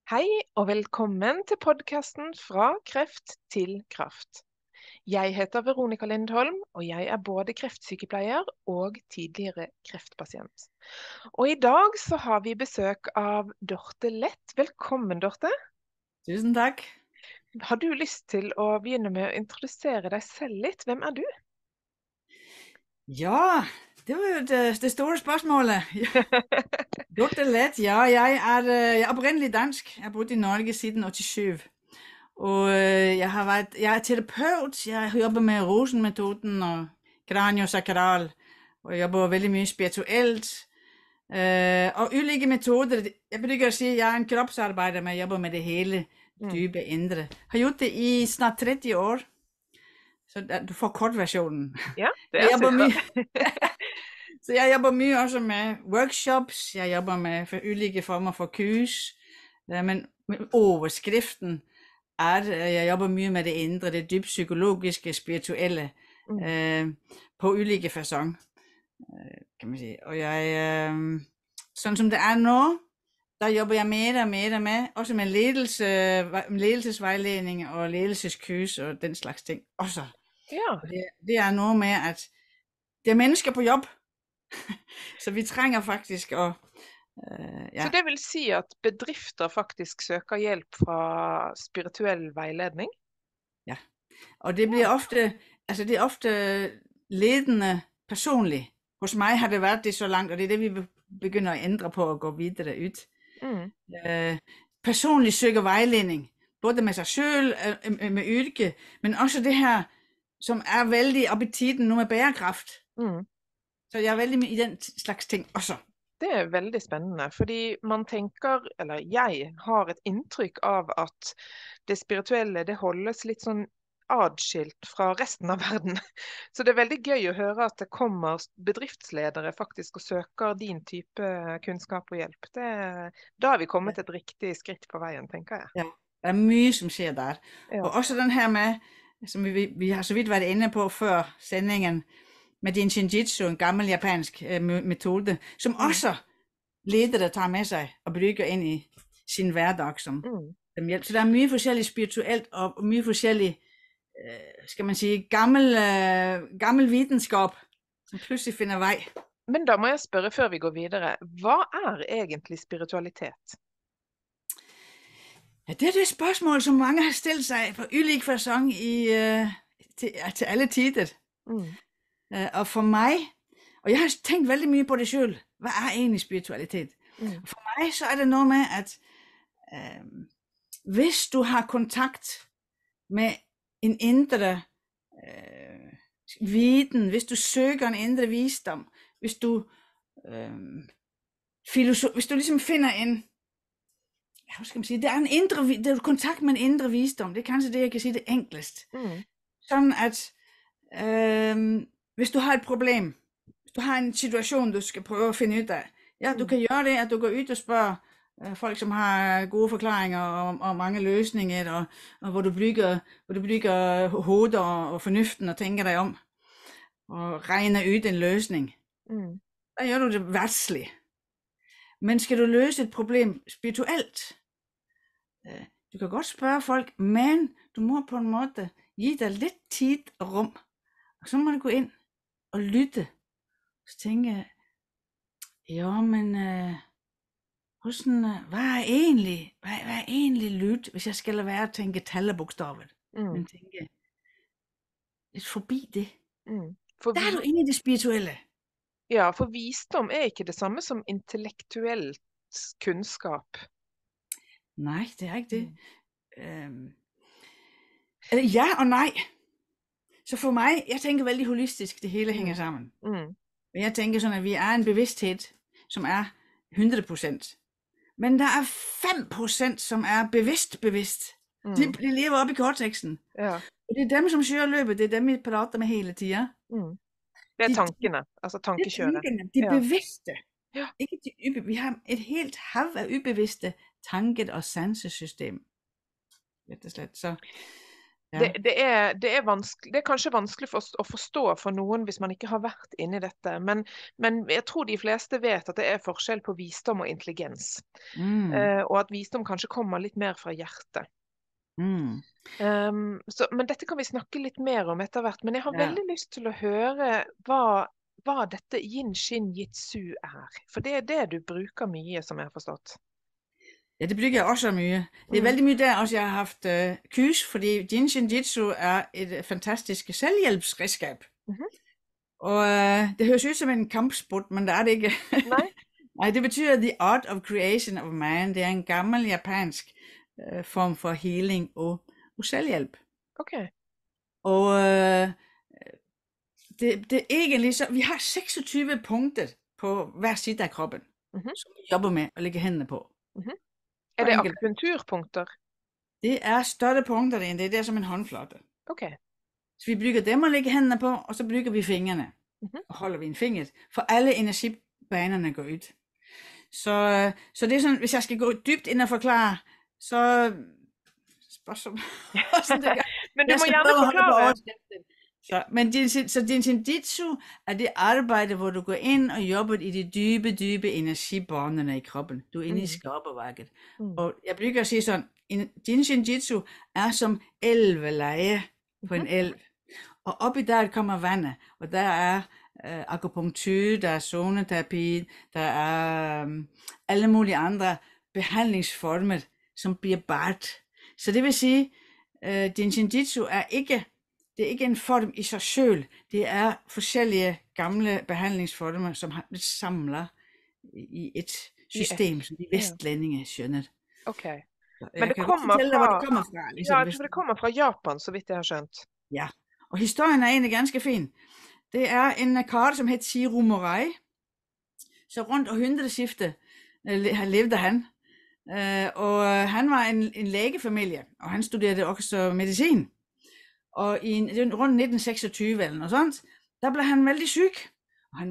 Hei og velkommen til podcasten Fra kreft til kraft. Jeg heter Veronica Lindholm, og jeg er både kreftsykepleier og tidligere kreftpasient. Og i dag så har vi besøk av Dorte Lett. Velkommen, Dorte. Tusen takk. Har du lyst til å begynne med å introdusere deg selv litt? Hvem er du? Ja, det var jo det store spørsmålet. Dorte Lett, ja, jeg er opprinnelig dansk. Jeg har bodd i Norge siden 87. Og jeg er terapeut. Jeg jobber med Rosen-metoden og craniosacral. Og jeg jobber veldig mye spirituelt. Og ulike metoder. Jeg bruker å si jeg er en kroppsarbeider, men jeg jobber med det hele dype indre. Har gjort det i snart 30 år. Så du får kortversionen. Ja, det Jeg er jobber super. mye. Så jeg jobber mye også med workshops. Jeg jobber med ulike former for kurs. Men overskriften er, jeg jobber mye med det indre, det dybt psykologiske, spirituelle, på ulike fasong, kan man sige. Og jeg, sådan som det er nå, der jobber jeg mere og mere med, også med ledelsesvejledning og ledelseskurs og den slags ting også. Ja. Det er noget med, at det er mennesker på jobb, så vi trænger faktisk at... ja. Så det vil si at bedrifter faktisk søker hjælp fra spirituel vejledning? Ja, og det bliver ofte, altså det er ofte ledende personligt. Hos mig har det været det så langt, og det er det, vi begynder at ændre på og gå videre ud. Personligt søger vejledning, både med sig selv, med yrke, men også det her, som er vældig op i tiden nu med bærekraft. Så jeg er vældig i den slags ting også. Det er veldig spennende, fordi man tenker, eller jeg har et indtryk av at det spirituelle, det holdes litt sånn adskilt fra resten av verden. Så det er veldig gøy å høre at det kommer bedriftsledere faktisk og søker din type kunnskap og hjelp. Da har vi kommet et riktig skritt på veien, tenker jeg. Ja, der er mye, som sker der. Ja. Og også den her med, som vi har så vidt været inde på før sendingen, med din Shinjitsu, en gammel japansk metode, som også ledere tager med sig og bruger ind i sin hverdag som hjælp. Så der er mye forskelligt spirituelt og mye forskelligt, skal man sige, gammel videnskab, som pludselig finder vej. Men da må jeg spørge, før vi går videre, hvad er egentlig spiritualitet? Ja, det er det spørgsmål, som mange har stillet sig på ulik fasong til alle tider. Og for mig, og jeg har tænkt vældig mye på det selv, hvad er egentlig spiritualitet? For mig så er det noget med, at hvis du har kontakt med en indre viden, hvis du søger en indre visdom, hvis du ligesom finder en, hvad skal man sige, det er kontakt med en indre visdom, det er kanskje det, jeg kan sige det enklest. Sådan at hvis du har et problem, hvis du har en situation, du skal prøve at finde ud af, ja, du kan gøre det, at du går ud og spørger folk, som har gode forklaringer og mange løsninger, og hvor du bygger hovedet og fornuften og tænker dig om, og regner ud en løsning. Der gør du det værtsligt. Men skal du løse et problem spirituelt, du kan godt spørge folk, men du må på en måde give dig lidt tid og rum, og så må du gå ind og lytte. Så tænker jeg, jo, men hvad er egentlig lyt, hvis jeg skal lade være at tænke tallebogstavet, men tænke lidt forbi det. Der er du inde i det spirituelle. Ja, for visdom er ikke det samme som intellektuelt kunnskap. Nej, det er ikke det. Ja og nej. Så for mig, jeg tænker vældig holistisk, det hele hænger sammen. Jeg tænker sådan, at vi er en bevidsthed, som er 100%. Men der er 5%, som er bevidst. De lever op i korteksten. Ja. Og det er dem, som kører løbet, det er dem, vi prater med hele tiden. Det er tankene, altså tankekjøret. Det er tankene, de bevidste. Ja. Ikke de vi har et helt hav af ubevidste tanket- og sansesystem. Rett og slett. Så Ja. Det er kanskje vanskelig å forstå for noen hvis man ikke har vært inne i dette, men jeg tror de fleste vet at det er forskjell på visdom og intelligens, og at visdom kanskje kommer litt mer fra hjertet. Men dette kan vi snakke litt mer om etter hvert, men jeg har veldig lyst til å høre hva dette Yin Shin Jitsu er, for det er det du bruker mye, som jeg har forstått. Ja, det bruger jeg også mye. Det er veldig mye der også, jeg har haft kurs, fordi Yin Shin Jitsu er et fantastisk selvhjælpsredskab. Og det høres ud som en kampsport, men det er det ikke. Nej. Nej, det betyder The Art of Creation of Man. Det er en gammel japansk form for healing og selvhjælp. Okay. Og det er egentlig så, vi har 26 punkter på hver side af kroppen, som vi jobber med at lægge hænderne på. Er det akupunkturpunkter? Det er større punkter end det er som en håndflade. Okay. Så vi bruger dem at lægge hænderne på, og så bruger vi fingrene. Og holder vi en finger, for alle energibanerne går ud. Så det er sådan, hvis jeg skal gå dybt ind og forklare, så men du må gerne forklare. Men Yin Shin Jitsu er det arbejde, hvor du går ind og jobber i de dybe energibanerne i kroppen. Du er inde i skaberværket. Og jeg bruger at sige sådan, Yin Shin Jitsu er som elveleje på en elv. Og oppi der kommer vandet, og der er akupunktur, der er zoneterapi, der er alle mulige andre behandlingsformer, som bliver bart. Så det vil sige, Yin Shin Jitsu er ikke en form i sig selv. Det er forskellige gamle behandlingsformer, som har blivet samlet i et system, som de vestlændinge skønner. Okay. Men det kommer fra, ligesom, det kommer fra Japan, så vidt jeg har skjønt. Ja, og historien er egentlig ganske fin. Det er en kar, som hed Shiro Morai. Så rundt århundredeskiftet levede han. Og han var en lægefamilie, og han studerede også medicin. Og rundt 1926 eller noget sånt, der blev han vældig syg. Og han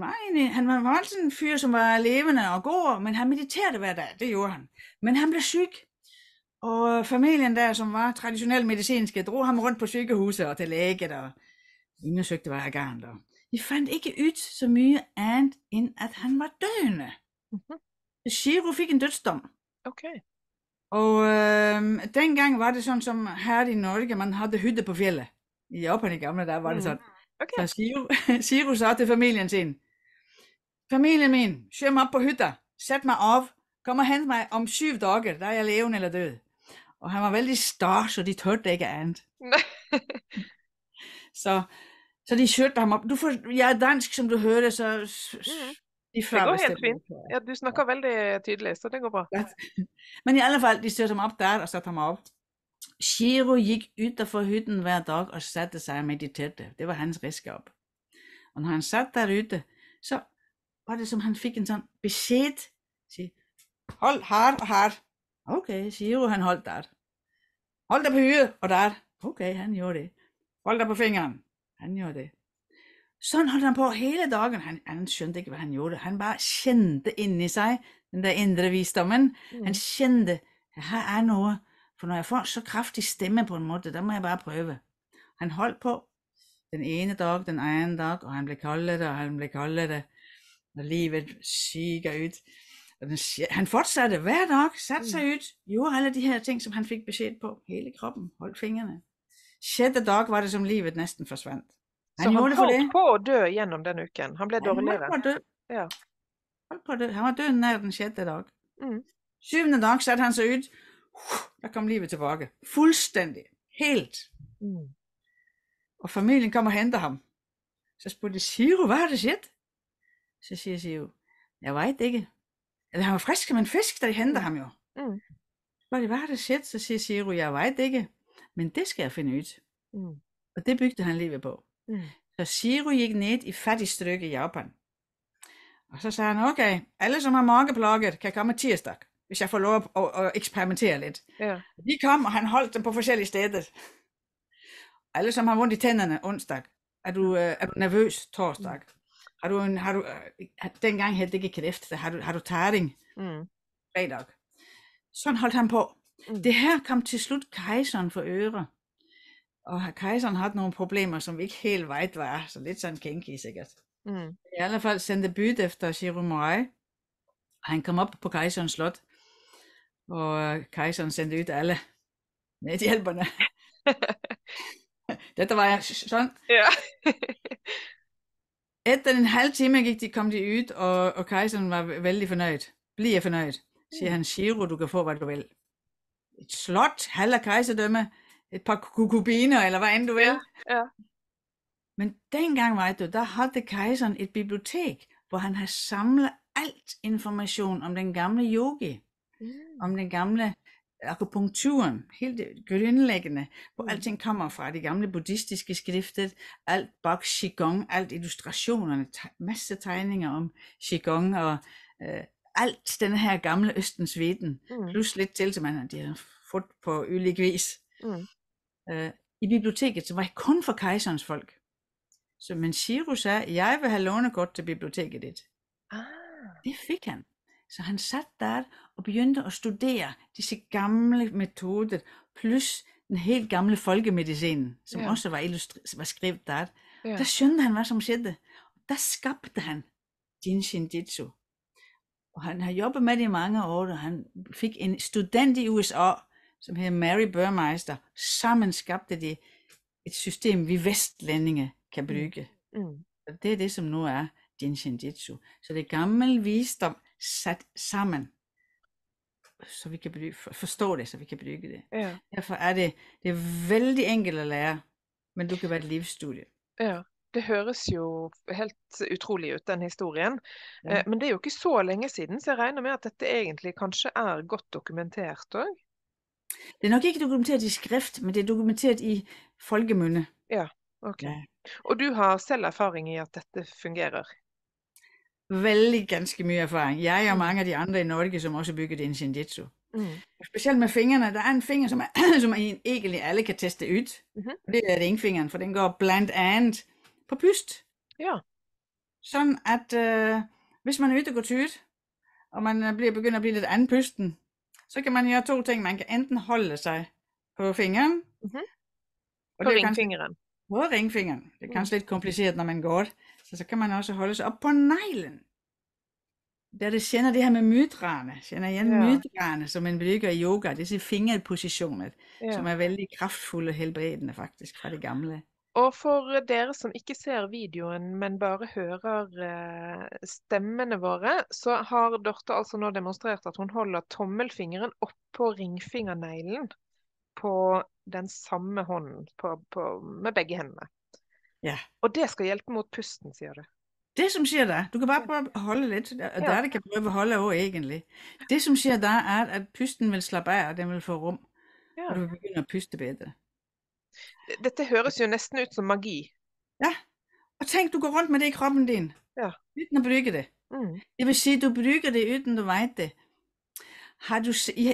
var altid en fyr, som var levende og god, men han mediterede hver dag, det gjorde han. Men han blev syg. Og familien der, som var traditionelt medicinske, drog ham rundt på sygehuset og til læget og undersøgte hver gang. De fandt ikke ud så mye andet, end at han var døende. Shiro fik en dødsdom. Okay. Og dengang var det sådan som her i Norge, man havde hytte på fjellet. I Japan i gamle der var det sådan. Okay. Så Shiro sagde til familien sin, familien min, kør mig op på hytter, sæt mig op, kom og hent mig om 7 dage, der er jeg levende eller død. Og han var vældig stor, så de tørte ikke andet. så de kørte ham op. Jeg er dansk, som du hørte, så det går helt fint. Ja, du snakker veldig tydeligt, så det går bra. Men i alle fald, de støtte ham op der og satte ham op. Shiro gik ud for hytten hver dag og satte sig og mediterede. Det var hans redskab. Og når han satte derude, så var det som han fik en sådan besked. Sige, hold hardt og hardt. Okay, Shiro han holdt der. Hold dig på hyret og der. Okay, han gjorde det. Hold dig på fingeren. Han gjorde det. Sådan holdt han på hele dagen. Han skjønte ikke, hvad han gjorde. Han bare kjente inde i sig, den der indre visdommen. Han kjente, her er noget. For når jeg får så kraftig stemme på en måde, der må jeg bare prøve. Han holdt på den ene dag, den anden dag, og han blev koldere, og han blev koldere. Og livet siger ud. Og han fortsatte hver dag, satte sig ud, gjorde alle de her ting, som han fik besked på. Hele kroppen, holdt fingrene. 6. dag var det, som livet næsten forsvandt. Han holdt på at dø gjennom den uken. Han blev dårligere. Han holdt på at dø. Ja. Holdt på at dø. Han var død nær den 6. dag. 7. dag satte han sig ud. Der kom livet tilbage. Fuldstændig. Helt. Og familien kom og henter ham. Så spurgte Shiro, hvad er det sket? Så siger Shiro, jeg ved ikke. Eller han var frisk som en fisk, da de henter ham jo. Hvad er det sket? Så siger Shiro, jeg ved ikke. Men det skal jeg finde ud. Og det bygde han livet på. Så Shiro gik ned i fattigstykke i Japan. Og så sagde han, okay, alle som har mageplager kan komme tirsdag, hvis jeg får lov at eksperimentere lidt. Ja. De kom, og han holdt dem på forskellige steder. Alle som har vondt i tænderne onsdag, er du nervøs torsdag? Har du dengang hed det ikke kræft, har du taring fredag? Sådan holdt han på. Det her kom til slut kejseren for øre. Og kejseren havde nogle problemer, som vi ikke helt ved var, så lidt sådan kinky sikkert. I alle fald sendte bud efter Shiro Morai, og han kom op på kejserens slot, og kejseren sendte ud alle medhjælperne. Dette var sådan. Ja. Efter en halv time kom de ud, og kejseren var vældig fornøjd. Bliver fornøjd. Siger han, Shiro, du kan få, hvad du vil. Et slot, halve kejserdømme, et par konkubiner, eller hvad end du vil. Ja. Men dengang, ved du, der havde kejseren et bibliotek, hvor han havde samlet alt information om den gamle yogi, om den gamle akupunkturen, helt det grundlæggende, hvor alting kommer fra, de gamle buddhistiske skrifter, alt bag Qigong, alt illustrationerne, masse tegninger om Qigong, og alt den her gamle Østens viden, plus lidt til, som de har fået på ulig vis. I biblioteket, så var det kun for kejserens folk. Så men Shiro sagde, jeg vil have lånekort til biblioteket dit. Det fik han. Så han satte der og begyndte at studere disse gamle metoder, plus den helt gamle folkemedicinen, som også var skrevet der. Der skønte han, hvad som skete. Der skabte han Jinshin Jitsu. Og han har jobbet med det i mange år, og han fik en student i USA, som hedder Mary Burmeister. Sammen skabte de et system, vi vestlændinge kan bruge. Og det er det, som nu er Jinshin Jitsu. Så det er gammel visdom sat sammen, så vi kan forstå det, så vi kan bruge det. Derfor er det er vældig enkelt at lære, men du kan være et livsstudie. Ja, det høres jo helt utrolig ut, den historien. Men det er jo ikke så længe siden, så jeg regner med, at dette egentlig kanskje er godt dokumentert også. Det er nok ikke dokumenteret i skrift, men det er dokumenteret i folkemunde. Ja, ok. Og du har selv erfaring i, at dette fungerer? Vældig ganske mye erfaring. Jeg og mange af de andre i Norge, som også bygger det Jinshin Jitsu. Specielt med fingrene. Der er en finger, som egentlig alle kan teste ud. Og det er ringfingeren, for den går blandt andet på pyst. Ja. Sådan at hvis man er ude og går tyt, og man begynder at blive lidt anpusten, så kan man gøre to ting. Man kan enten holde sig på fingeren. På ringfingeren. På ringfingeren. Det er kanskje lidt kompliceret, når man går. Så kan man også holde sig op på neglen. Der det kender det her med mudrane. Kender igen mudrane, som man bruger i yoga. Disse fingerpositioner, som er vældig kraftfulde og helbredende faktisk fra det gamle. Og for dere som ikke ser videoen, men bare hører stemmene våre, så har Dorthe altså nå demonstrert at hun holder tommelfingeren opp på ringfingerneglen på den samme hånden, med begge hendene. Ja. Og det skal hjælpe mot pusten, siger du? Det som siger der, du kan bare prøve at holde lidt, og der det kan prøve at holde over egentlig. Det som siger der er, at pusten vil slappe af, og den vil få rum, og du vil begynde at puste bedre. Dette høres jo næsten ud som magi. Ja, og tænk, du går rundt med det i kroppen din, uden at bruge det. Det vil sige, du bruger det, uden du ved det.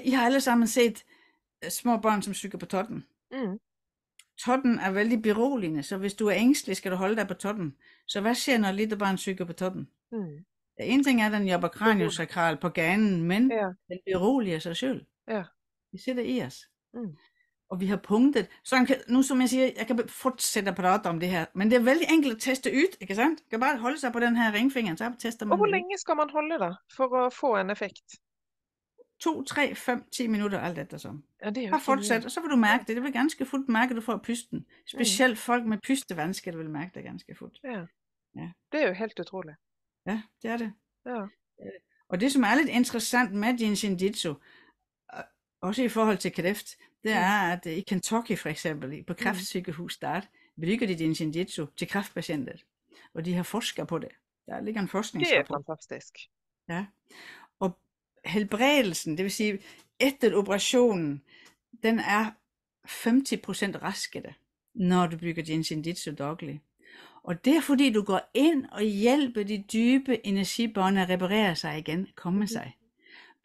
I har alle sammen set små børn, som cykler på totten. Totten er vældig beroligende, så hvis du er ængstelig, skal du holde dig på totten. Så hvad sker, når lille barn cykler på totten? En ting er, at den jobber kraniosakral på ganen, men den beroliger sig selv. Det sidder i os. Og vi har punktet. Så nu som jeg siger, jeg kan fortsætte at prate om det her, men det er vældig enkelt at teste ud, ikke sandt? Man kan bare holde sig på den her ringfinger, så tester man. Og hvor længe skal man holde der, for at få en effekt? 2, 3, 5, 10 minutter, alt efter som. Ja, det er jo bare fortsæt, og så vil du mærke det. Det vil ganske fuldt mærke, at du får pusten. Specielt folk med pustevansker vil mærke det ganske fuldt. Ja. Det er jo helt utroligt. Ja, det er det. Ja. Og det, som er lidt interessant med Jinshin Jitsu, også i forhold til kræft, det er, at i Kentucky for eksempel, på kræftsygehus der, bruger de Jinshin Jitsu til kræftpatienter. Og de har forsket på det. Der ligger en forskningsrapport. Det er fantastisk. Ja. Og helbredelsen, det vil sige, efter operationen, den er 50% raskere, når du bygger Jinshin Jitsu dagligt. Og det er fordi, du går ind og hjælper de dybe energibånd at reparere sig igen, komme sig.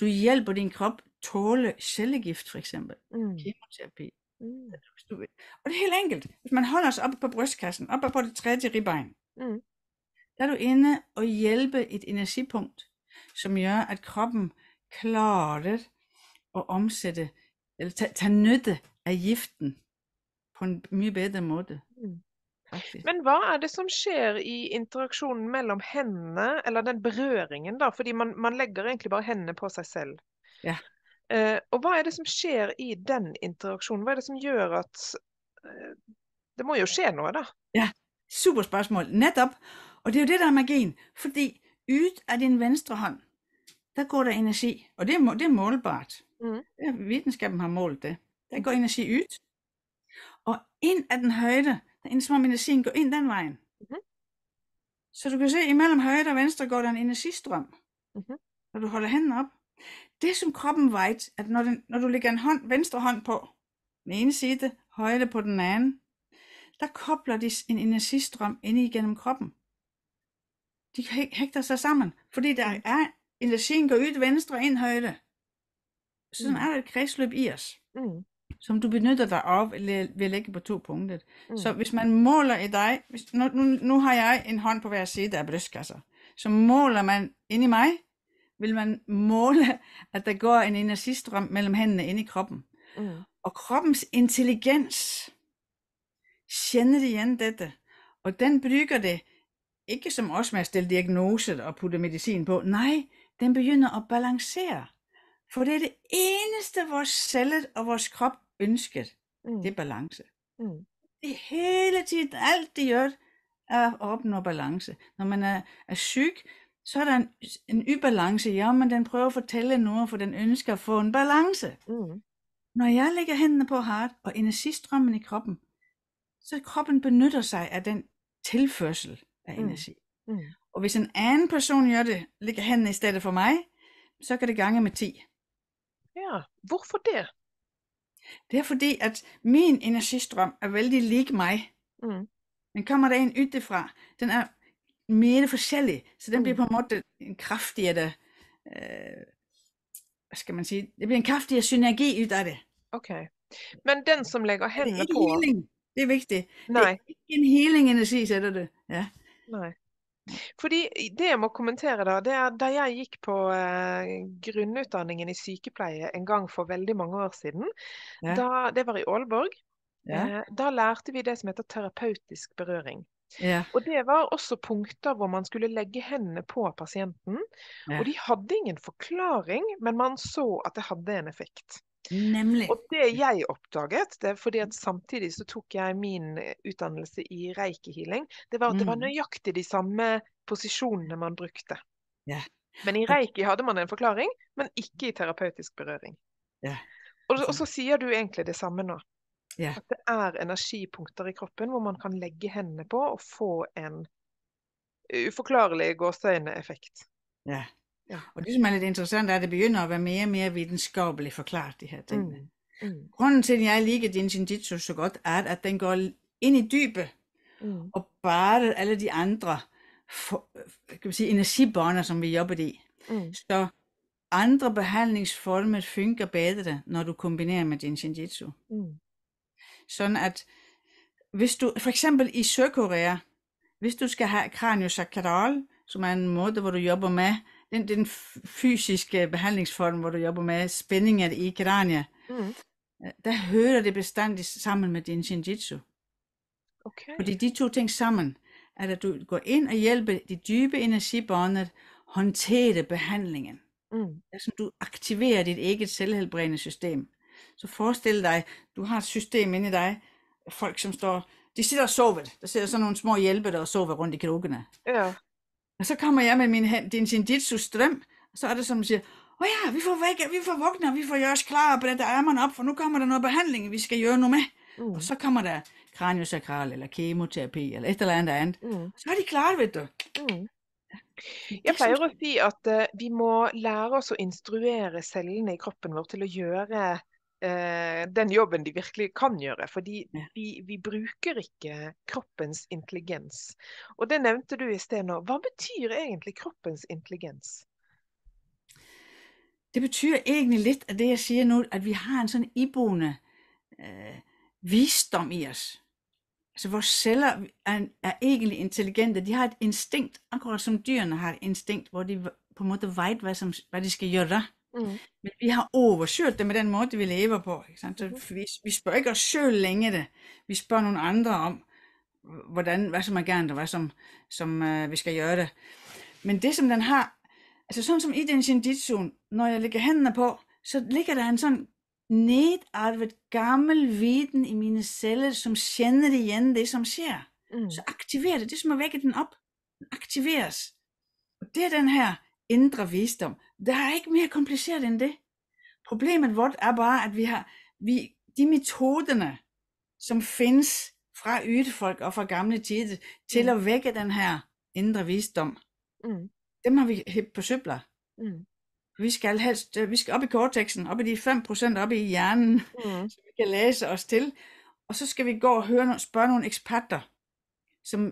Du hjælper din krop tåle cellegift, for eksempel. Kemoterapi. Og det er helt enkelt. Hvis man holder sig oppe på brystkassen, oppe på det tredje ribbein, der er du inde og hjælpe et energipunkt, som gør, at kroppen klarer at omsætte, eller tage nytte af giften på på en mye bedre måde. Faktisk. Men hvad det, som sker i interaktionen mellem hændene, eller den berøringen da? Fordi man lægger egentlig bare hændene på sig selv. Ja. Og hvad det, som sker i den interaktionen? Hvad det, som gør at... det må jo ske noget, da. Ja, super spørgsmål. Netop. Og det er jo det, der er magien. Fordi ud af din venstre hånd, der går der energi. Og det er målbart. Videnskaben har målt det. Der går energi ud. Og ind af den højre, der er som om energien går ind den vejen. Så du kan se, imellem højre og venstre går der en energistrøm. Når du holder hænden op. Det som kroppen vet, at når du lægger en venstre hånd på den ene side, højre på den anden, der kobler de en energistrøm ind igennem kroppen. De hægter sig sammen, fordi der er energien går ud venstre og ind højre. Sådan er der et kredsløb i os, som du benytter dig af ved at lægge på 2 punkter. Så hvis man måler i dig, nu har jeg en hånd på hver side af brystkasser, så måler man ind i mig, vil man måle, at der går en energistrøm mellem hændene ind i kroppen. Og kroppens intelligens kender igen dette, og den bruger det ikke som os med at stille diagnose og putte medicin på. Nej, den begynder at balancere. For det er det eneste, vores celler og vores krop ønsker. Det er balance. Det er hele tiden, alt det gør, er at opnå balance. Når man er syg, så er der en ubalance. Ja, men den prøver at fortælle noget, for den ønsker at få en balance. Når jeg lægger hændene på hart og energistrømmen i kroppen, så kroppen benytter sig af den tilførsel af energi. Og hvis en anden person gør det, lægger hændene i stedet for mig, så kan det gange med 10. Ja, hvorfor det? Det er fordi, at min energistrøm er vældig lig mig. Men kommer der en udefra, den er mere forskellig, så den bliver på en måde en kraftigere, hvad skal man sige, det bliver en kraftigere synergi ud af det. Okay. Men den, som lægger hændene det er på... healing. Det er vigtigt. Nej. Det er ikke en healing-energi, sætter det. Ja. Nej. Fordi det jeg må kommentere da, det er, da jeg gik på grunnutdanningen i sykepleie en gang for veldig mange år siden, det var i Aalborg, da lærte vi det som heter terapeutisk berøring. Og det var også punkter hvor man skulle lægge hændene på patienten, og de havde ingen forklaring, men man så at det havde en effekt. Nemlig. Og det jeg opdaget, det er fordi at samtidig så tog jeg min uddannelse i reiki healing, det var at det var nøjagtigt de samme posisjonene man brukte. Men i reiki hadde man en forklaring, men ikke i terapeutisk berøring. Og så siger du egentlig det samme nå. At det er energipunkter i kroppen hvor man kan lægge hændene på og få en uforklarlig gåseøjne effekt. Og det som er lidt interessant er, at det begynder at være mere og mere videnskabeligt forklaret, de her ting. Grunden til, at jeg liker din Shinjitsu så godt, er, at den går ind i dybe og bare alle de andre kan man sige, energibaner, som vi jobber i. Så andre behandlingsformer fungerer bedre, når du kombinerer med din Shinjitsu. Sådan at, hvis du, for eksempel i Sydkorea, hvis du skal have kraniosakral, som er en måde, hvor du jobber med den fysiske behandlingsform, hvor du jobber med spændinger i kraniet, der hører det bestandigt sammen med din Shinjitsu. Fordi de 2 ting sammen, er at du går ind og hjælper de dybe energibaner håndtere behandlingen. Altså du aktiverer dit eget selvhelbredende system. Så forestil dig, du har et system inde i dig, folk som står, de sidder og sover, der sidder sådan nogle små hjælper, der sover rundt i krogene. Og så kommer jeg med din Shinjitsu strøm, og så er det som at sige, vi får vågne, vi får gjort os klar på det, der ærmerne op, for nu kommer der noget behandling, vi skal gøre noget med. Og så kommer der kraniosakral, eller kemoterapi, eller et eller andet. Så er de klar, ved du. Jeg plejer å si at vi må lære oss å instruere cellene i kroppen vår til å gjøre den jobben de virkelig kan gjøre, fordi vi bruker ikke kroppens intelligens. Og det nevnte du i sted nå. Hva betyr egentlig kroppens intelligens? Det betyder egentlig lidt af det, jeg siger nu, at vi har en sådan iboende visdom i os. Altså vores celler er egentlig intelligente. De har et instinkt, akkurat som dyrene har et instinkt, hvor de på en måde ved, hvad de skal gøre. Men vi har oversøgt det med den måde, vi lever på. Ikke sant? Så vi spørger ikke os selv længere. Vi spørger nogle andre om, hvad som er gerne, og hvad som vi skal gøre det. Men det, som den har, altså sådan som i den Shinjitsu, når jeg lægger hænderne på, så ligger der en sådan nedarvet gammel viden i mine celler, som kender igen det, som sker. Så aktiverer det som at vække den op. Den aktiveres. Og det er den her indre visdom. Det er ikke mere kompliceret end det. Problemet vort er bare, at de metoderne, som findes fra ydefolk og fra gamle tider, til at vække den her indre visdom, dem har vi hæbt på søbler. Vi skal op i cortexen, op i de 5% op i hjernen, så vi kan læse os til. Og så skal vi gå og spørge nogle eksperter,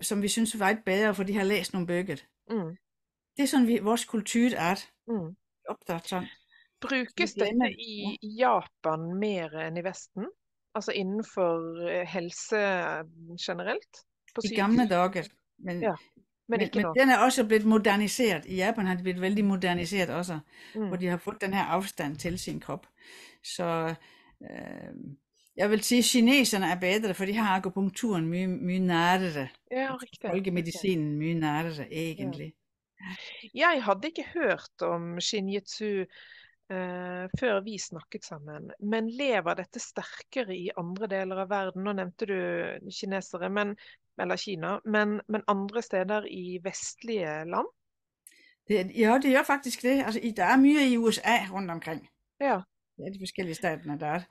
som vi synes var et bedre, for de har læst nogle bøger. Det er sådan, vores kultur er. Opdaget sådan. Brukes dette i Japan mer enn i Vesten? Altså innenfor helse generelt? I gamle dager. Men den er også blevet moderniseret. I Japan har det blevet veldig moderniseret også, hvor de har fået den her afstand til sin krop. Så jeg vil sige, at kineserne er bedre, for de har akupunkturen mye nærere. Ja, riktig. Folkemedicinen mye nærere, egentlig. Jeg hadde ikke hørt om Shinjitsu før vi snakket sammen, men lever dette sterkere i andre deler av verden? Nå nevnte du kinesere, eller Kina, men andre steder i vestlige land? Det gjør faktisk det. Altså, der er mye i USA rundt omkring. Ja. Det er de forskellige staterne, der er.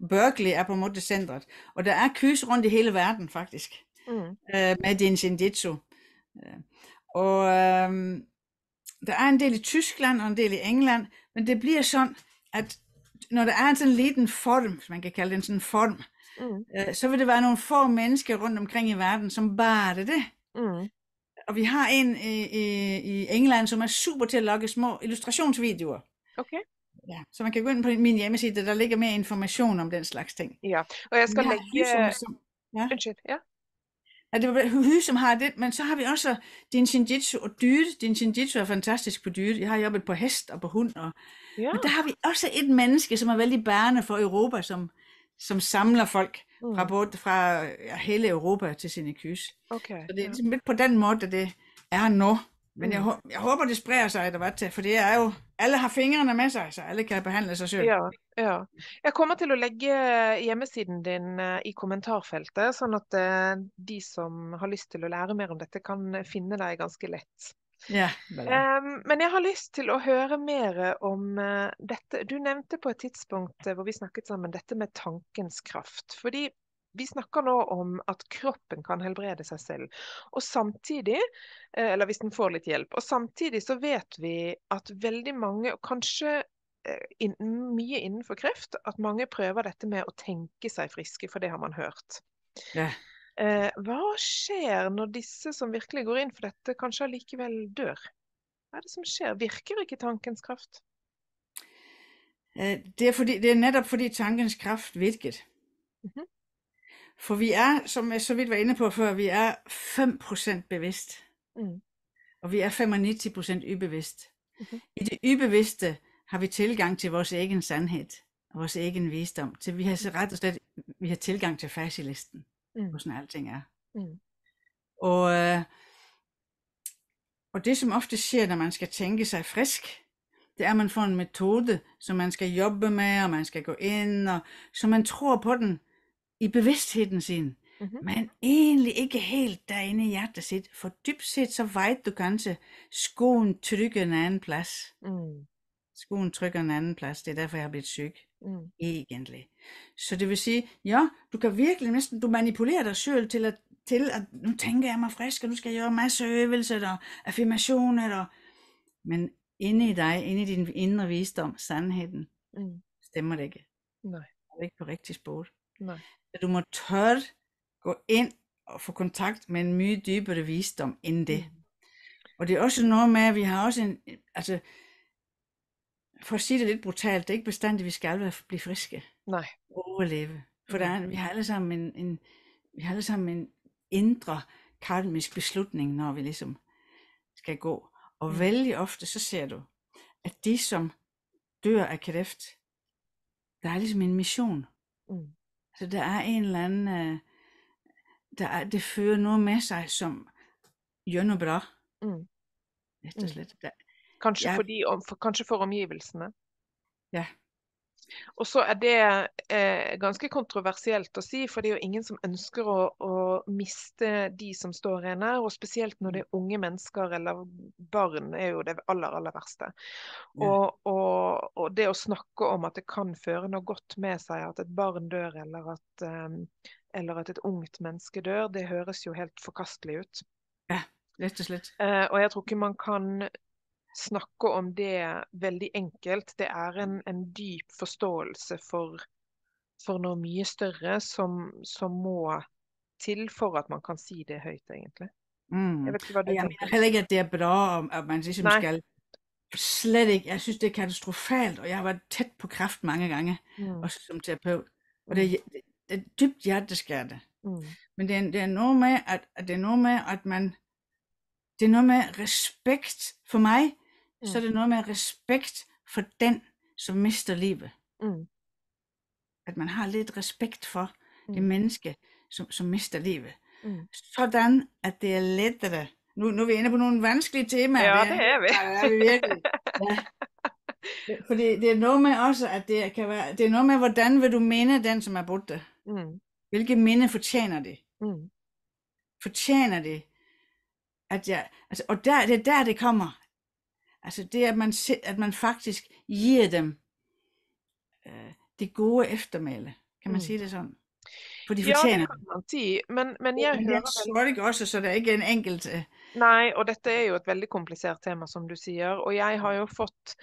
Berkeley er på en måde centret, og der er kurs rundt i hele verden faktisk, med din Shinjitsu. Og der er en del i Tyskland og en del i England, men det bliver sådan, at når der er en sådan liten form, hvis man kan kalde det en sådan form, så vil det være nogle få mennesker rundt omkring i verden, som bare det. Og vi har en i England, som er super til at lage små illustrationsvideoer. Okay. Ja, så man kan gå ind på min hjemmeside, der ligger mere information om den slags ting. Ja, og jeg skal lægge... Undskyld, ja. Ja, det var Hy, som har det, men så har vi også din Shinjitsu og dyre. Din Shinjitsu er fantastisk på dyre. Jeg har jobbet på hest og på hund. Men der har vi også et menneske, som er vældig bærende for Europa, som samler folk fra hele Europa til sine kys. Okay. Så det er ligesom lidt på den måde, det er nu. Men jeg håber, det spreder sig etter hvert til, for det er jo, alle har fingrene med sig, så alle kan behandle sig selv. Ja. Jeg kommer til å legge hjemmesiden din i kommentarfeltet, sånn at de som har lyst til å lære mer om dette kan finne deg ganske lett. Ja, men jeg har lyst til å høre mer om dette. Du nevnte på et tidspunkt hvor vi snakket sammen dette med tankens kraft, fordi vi snakker nå om at kroppen kan helbrede seg selv, og samtidig, eller hvis den får litt hjelp, og samtidig så vet vi at veldig mange, kanskje mye innenfor kreft, at mange prøver dette med å tenke seg friske, for det har man hørt. Ja. Hva skjer når disse som virkelig går inn for dette, kanskje allikevel dør? Hva er det som skjer? Virker ikke tankens kraft? Det er netop fordi tankens kraft virker. For vi er, som jeg så vidt var inde på før, vi er 5% bevidst. Og vi er 95% ubevidst. I det ubevidste har vi tilgang til vores egen sandhed, og vores egen visdom. Til vi har så ret og slet, vi har tilgang til faselisten, hvor sådan alting er. Og det som ofte sker, når man skal tænke sig frisk, det er, at man får en metode, som man skal jobbe med, og man skal gå ind, og så man tror på den i bevidstheden sin, men egentlig ikke helt derinde i hjertet sit, for dybt set så ved du kanskje, skoen trykker en anden plads. Skoen trykker en anden plads, det er derfor jeg har blivet syg, egentlig. Så det vil sige, ja, du kan virkelig næsten, du manipulerer dig selv til at nu tænker jeg mig frisk, og nu skal jeg gøre masse øvelser og affirmationer, men inde i dig, inde i din indre visdom, sandheden, stemmer det ikke. Nej. Du er ikke på rigtig spor. Nej. Så du må tør gå ind og få kontakt med en mye dybere visdom end det. Og det er også noget med, at vi har også altså, for at sige det lidt brutalt, det er ikke bestandigt, vi skal blive friske. Nej. Overleve. For vi har alle sammen en indre karmisk beslutning, når vi ligesom skal gå. Og vældig ofte, så ser du, at de som dør af kræft, der er ligesom en mission. Altså der er en eller anden, det fører noget med sig, som gjør noget bra. Rett og slett. Kanskje for omgivelsene. Ja. Og så er det ganske kontroversielt å si, for det er jo ingen som ønsker å miste de som står igjen her, og spesielt når det er unge mennesker eller barn er jo det aller, aller verste. Og det å snakke om at det kan føre noe godt med seg, at et barn dør eller at et ungt menneske dør, det høres jo helt forkastelig ut. Ja, rett og slett. Og jeg tror ikke man kan snakke om det veldig enkelt. Det er en dyp forståelse for noe mye større som må til for at man kan si det høyt, egentlig. Jeg vet ikke hva du tenker. Jeg mener heller ikke, at det er bra, at man ligesom skal slet ikke. Jeg synes, det er katastrofalt, og jeg har været tæt på kræft mange gange, også som terapeut. Og det er dybt hjerteskærende. Men det er noget med, at man... Det er noget med respekt for mig, så er det noget med respekt for den, som mister livet. At man har lidt respekt for det menneske, som mister livet. Sådan, at det er lettere. Nu er vi inde på nogle vanskelige temaer. Ja, det er vi. Ja, vi virkelig. Ja. Fordi det er noget med også, at det er noget med, hvordan vil du minde den, som er borte? Hvilke minde fortjener det? Fortjener det? Og det er der det kommer. Altså det at man faktisk giver dem det gode eftermæle. Kan man sige det sådan? For de fortjener. Ja, det kan man sige. Men jeg hører det sorg ikke også, så det er ikke en enkelt... Nei, og dette er jo et veldig komplisert tema, som du sier. Og jeg har jo fått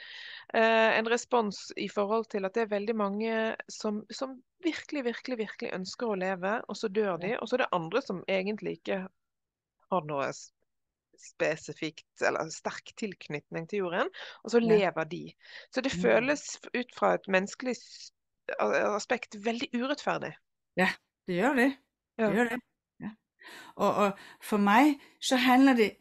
en respons i forhold til at det er veldig mange som virkelig, virkelig, virkelig ønsker å leve, og så dør de. Og så er det andre som egentlig ikke har noe spesifikt eller sterk tilknytning til jorden, og så lever de. Så det føles ut fra et menneskelig aspekt veldig urettferdig. Ja, det gør det. Det gør det. Ja. Og for mig, så handler det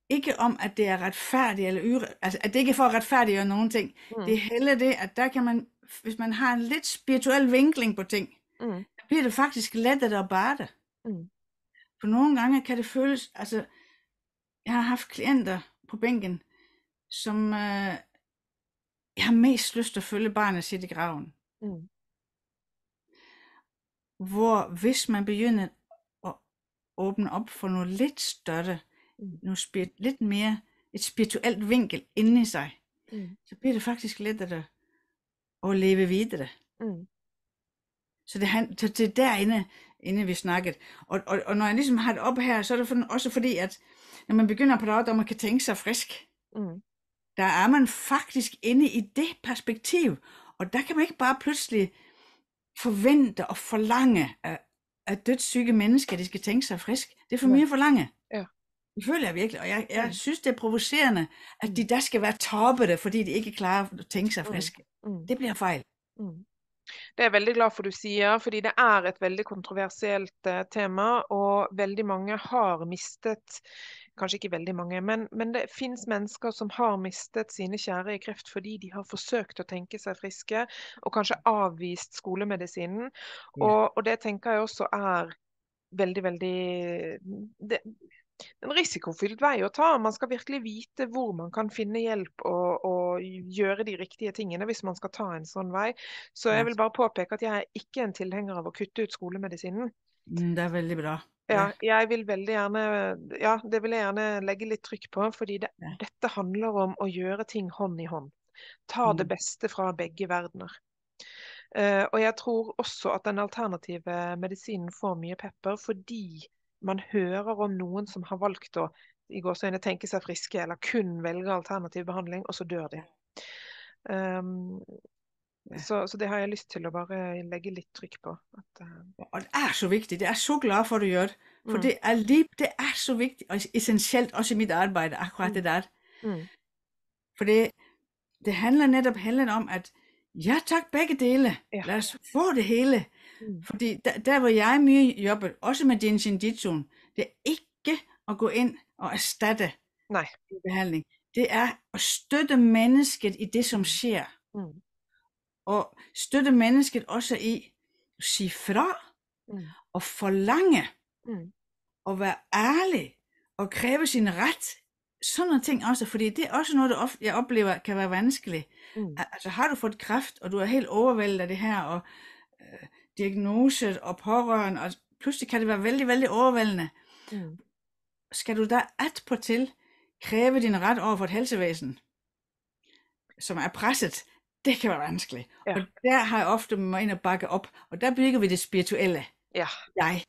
ikke om, at det er retfærdigt eller altså at det ikke er for at retfærdiggøre nogen ting. Det er heller det, at der kan man, hvis man har en lidt spirituel vinkling på ting, så bliver det faktisk lettere at bære det. For nogle gange kan det føles, altså jeg har haft klienter på bænken, som jeg har mest lyst til at følge barnet sit i graven. Hvor hvis man begynder at åbne op for noget lidt større, lidt mere et spirituelt vinkel inde i sig, så bliver det faktisk lettere at leve videre. Så det er derinde vi snakkede. Og når jeg ligesom har det oppe her, så er det også fordi, at når man begynder på det, om man kan tænke sig frisk, der er man faktisk inde i det perspektiv. Og der kan man ikke bare pludselig forvente og forlange af dødssyge mennesker, de skal tænke sig frisk. Det er for mye at forlange. Ja. Det føler jeg virkelig. Og jeg synes, det er provocerende, at de der skal være toppede, fordi de ikke klarer at tænke sig friske. Det bliver fejl. Det er jeg veldig glad for du sier, fordi det er et veldig kontroversielt tema, og veldig mange har mistet, kanskje ikke veldig mange, men det finnes mennesker som har mistet sine kjære i kreft fordi de har forsøkt å tenke seg friske, og kanskje avvist skolemedisinen, og det tenker jeg også er veldig, veldig... en risikofylt vei å ta. Man skal virkelig vite hvor man kan finne hjelp og gjøre de riktige tingene hvis man skal ta en sånn vei. Så jeg vil bare påpeke at jeg er ikke en tilhenger av å kutte ut skolemedisinen. Det er veldig bra. Ja, jeg vil veldig gjerne, det vil jeg gjerne legge litt trykk på, fordi dette handler om å gjøre ting hånd i hånd. Ta det beste fra begge verdener. Og jeg tror også at den alternative medisinen får mye pepper, fordi man hører om noen som har valgt å i gåseøyne tenke seg friske, eller kun velge alternativ behandling, og så dør de. Så det har jeg lyst til å bare legge litt trykk på. Og det er så vigtigt. Det er så glad for, at du gør det. For det er så vigtigt, og essentielt også i mit arbejde, akkurat det der. For det handler netop om, at ja tak, begge dele. Lad os få det hele. Fordi der hvor jeg mye jobber, også med din Shinjitsun, det er ikke at gå ind og erstatte behandling. Det er at støtte mennesket i det, som sker. og støtte mennesket også i at sige fra, og forlange, og være ærlig, og kræve sin ret. Sådan nogle ting også, fordi det er også noget, der ofte, jeg oplever, kan være vanskeligt. Altså har du fået kræft, og du er helt overvældet af det her, og diagnoser og pårørende, og pludselig kan det være vældig, vældig overvældende. Skal du da atpåtil kræve din ret over for et helsevæsen, som er presset? Det kan være vanskeligt. Ja. Og der har jeg ofte med ind at bakke op, og der bygger vi det spirituelle. Ja. Jeg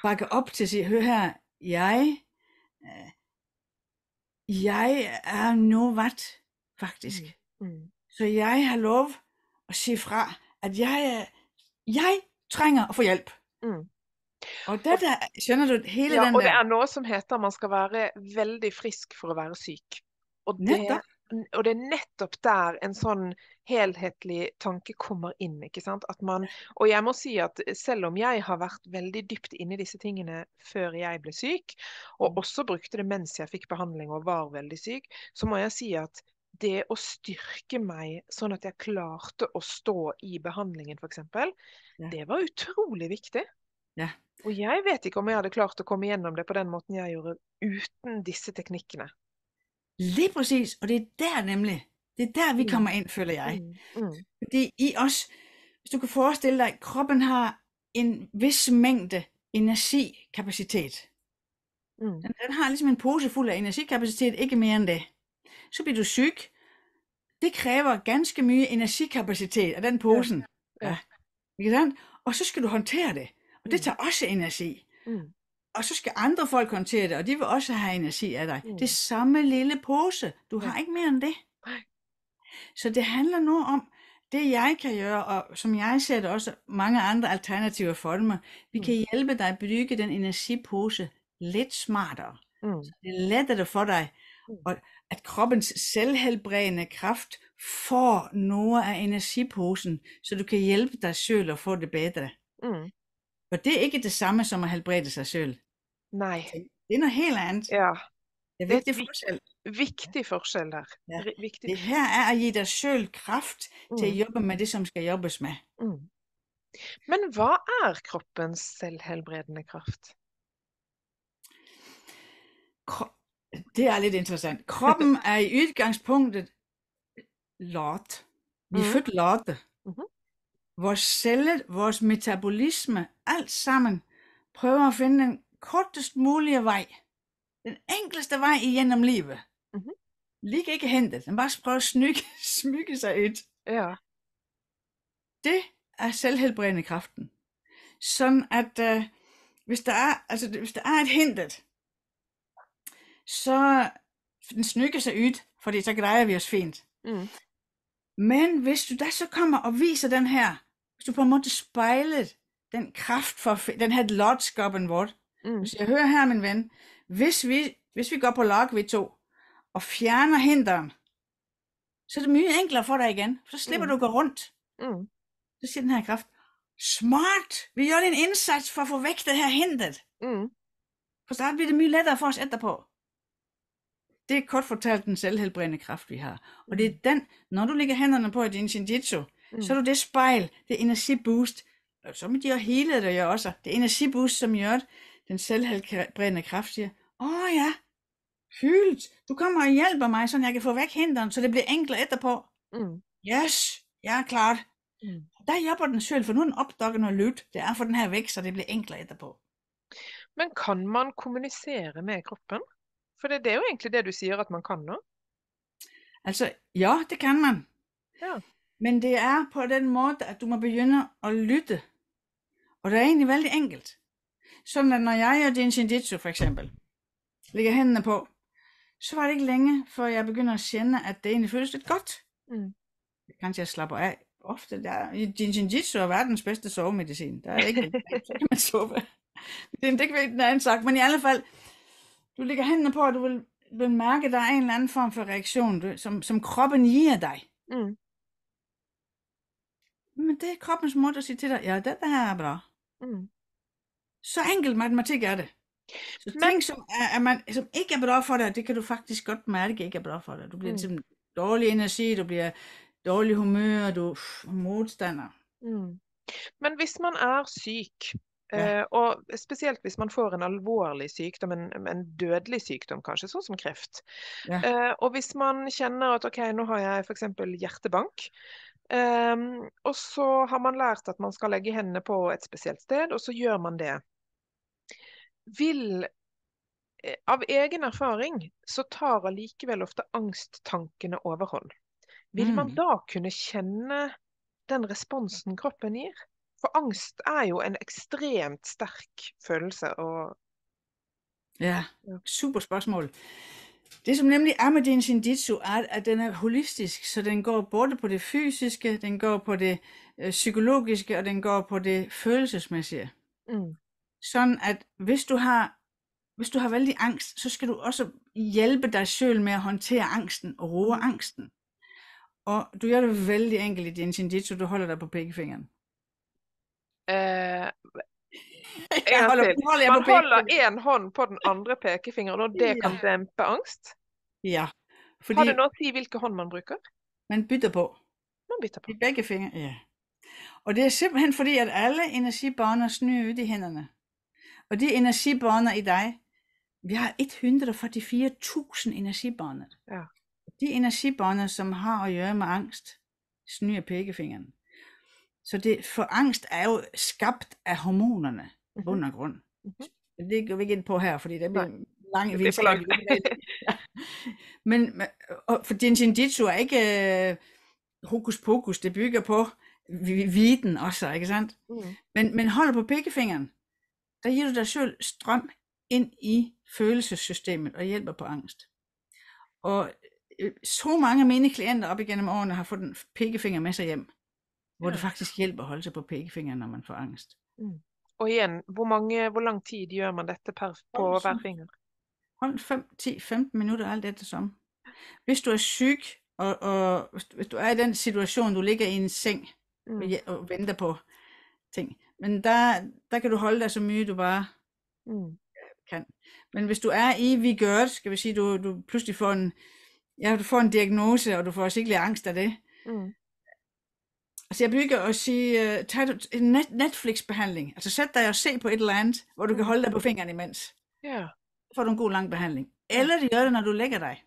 bakker op til at sige, hør her, jeg er noget faktisk. Så jeg har lov at sige fra, at jeg trænger at få hjælp. Og det der, skjønner du, hele den og der... det er noget, som heter, man skal være veldig frisk for at være syk. Og det er nettopp der en sånn helhetlig tanke kommer inn, ikke sant? At man, og jeg må si at selv om jeg har vært veldig dypt inne i disse tingene før jeg ble syk, og også brukte det mens jeg fikk behandling og var veldig syk, så må jeg si at det å styrke meg sånn at jeg klarte å stå i behandlingen for eksempel, det var utrolig viktig. Ja. Og jeg vet ikke om jeg hadde klart å komme gjennom det på den måten jeg gjorde uten disse teknikkene. Lige præcis, og det er der nemlig, det er der vi kommer ind, føler jeg. Fordi i os, hvis du kan forestille dig, kroppen har en vis mængde energikapacitet. Den har ligesom en pose fuld af energikapacitet, ikke mere end det. Så bliver du syg. Det kræver ganske mye energikapacitet af den posen. Ja. Ikke sandt? Og så skal du håndtere det, og det tager også energi. Og så skal andre folk håndtere det, og de vil også have energi af dig. Det er samme lille pose. Du har ikke mere end det. Så det handler nu om, det jeg kan gøre, og som jeg ser det også mange andre alternativer for mig, vi kan hjælpe dig at bygge den energipose lidt smartere. Så det er lettere for dig, og at kroppens selvhelbredende kraft får noget af energiposen, så du kan hjælpe dig selv og få det bedre. Og det er ikke det samme som at helbrede sig selv. Nej. Det er noget helt andet. Ja. Det er vigtig forskel. Viktig forskel der. Ja. Viktig. Det her er at give dig selv kraft til at jobbe med det, som skal jobbes med. Men hvad er kroppens selvhelbredende kraft? Det er lidt interessant. Kroppen er i udgangspunktet lat. Vi er født late. Vores celler, vores metabolisme, alt sammen prøver at finde den kortest mulige vej. Den enkleste vej igennem livet. Ligger ikke hentet. Den bare prøver at smyge sig ud. Ja. Det er selvhelbredende kraften. Sådan at hvis der er et hentet, så den smyger sig ud, fordi så grejer vi os fint. Men hvis du da så kommer og viser den her, hvis du på en måde spejler den kraft for den her lodskaben vort, så jeg hører her, min ven, hvis vi går på lag, vi to, og fjerner hinderen, så er det mye enklere for dig igen, for så slipper du at gå rundt. Så siger den her kraft, smart, vi gør en indsats for at få væk det her hindret. For så bliver det mye lettere for os etterpå. Det er kort fortalt den selvhelbredende kraft, vi har. Og det er den, når du lægger hænderne på i din shinjitsu, så er du det spejl, det energiboost, så med de har hele det jo også, det energiboost, som gør den selvhelbredende kraft, siger, ja, fyldt, du kommer og hjælper mig, så jeg kan få væk hinderen, så det bliver enklere etterpå. Yes, jeg er klart. Der jobber den selv, for nu er den opdaget noget lyt, det er for den her væk, så det bliver enklere etterpå. Men kan man kommunicere med kroppen? For det er jo egentlig det, du siger, at man kan nå. Altså, ja, det kan man. Ja. Men det er på den måde, at du må begynde at lytte. Og det er egentlig vældig enkelt. Sådan at når jeg gør din shinjitsu for eksempel, lægger hændene på, så var det ikke længe, før jeg begynder at kende, at det egentlig føles lidt godt. Kanskje jeg slapper af. Ofte, din shinjitsu er verdens bedste sovemedicin. Der er ikke, så kan man sove. Det kan ikke være en sak, men i alle fald, du lægger hændene på, og du vil mærke, at der er en eller anden form for reaktion, som kroppen giver dig. Men det er kroppens måde at sige til dig, ja, det her er bra. Så enkelt matematik er det. Så ting, som ikke er bra for dig, det kan du faktisk godt mærke ikke er bra for dig. Du bliver simpelthen dårlig energi, du bliver dårlig humør, du er modstander. Men hvis man er syk, og spesielt hvis man får en alvorlig sykdom, en dødelig sykdom kanskje, sånn som kreft, og hvis man kjenner at ok, nå har jeg for eksempel hjertebank, og så har man lært at man skal legge hendene på et spesielt sted, og så gjør man det. Av egen erfaring så tar allikevel ofte angsttankene overhånd. Vil man da kunne kjenne den responsen kroppen gir? For angst er jo en ekstremt sterk følelse. Ja, super spørgsmål. Det som nemlig er med Denshin Jitsu, er at den er holistisk, så den går både på det fysiske, den går på det psykologiske, og den går på det følelsesmæssige. Sådan at hvis du har vældig angst, så skal du også hjælpe dig selv med at håndtere angsten og roe angsten. Og du gør det vældig enkelt i Denshin Jitsu, du holder dig på pegefingeren. Man holder en hånd på den andre pekefingeren, og det kan dæmpe angst? Ja. Fordi har det noget at sige, hvilke hånd man bruger? Man bytter på. Man bytter på. I begge fingre, ja. Og det er simpelthen fordi, at alle energibaner snører ud i hænderne. Og de energibaner i dig, vi har 144.000 energibaner. Ja. De energibaner, som har at gøre med angst, snører pegefingeren. Så det, for angst er jo skabt af hormonerne, bund og grund. Det går vi ikke ind på her, fordi det bliver langt. Det er for langt. Men for Denshin Jitsu er ikke hokus pokus, det bygger på viden også, ikke sandt? Men holder på pegefingeren, der giver du dig selv strøm ind i følelsessystemet og hjælper på angst. Og så mange af mine klienter op igennem årene har fået en pegefinger med sig hjem, hvor det faktisk hjælper at holde sig på pegefingeren, når man får angst. Og igen, hvor lang tid gør man dette på hver finger? Hold 5, 10, 15 minutter, alt det som. Hvis du er syg, og hvis du er i den situation, du ligger i en seng og venter på ting, men der kan du holde dig så mye, du bare kan. Men hvis du er i vigør, skal vi sige, du pludselig får du får en diagnose, og du får sikkert angst af det. Altså jeg bygger at sige, tag en Netflix-behandling. Altså sæt dig og se på et eller andet, hvor du kan holde dig på fingeren imens. Ja. Så får du en god lang behandling. Eller det gør det, når du lægger dig.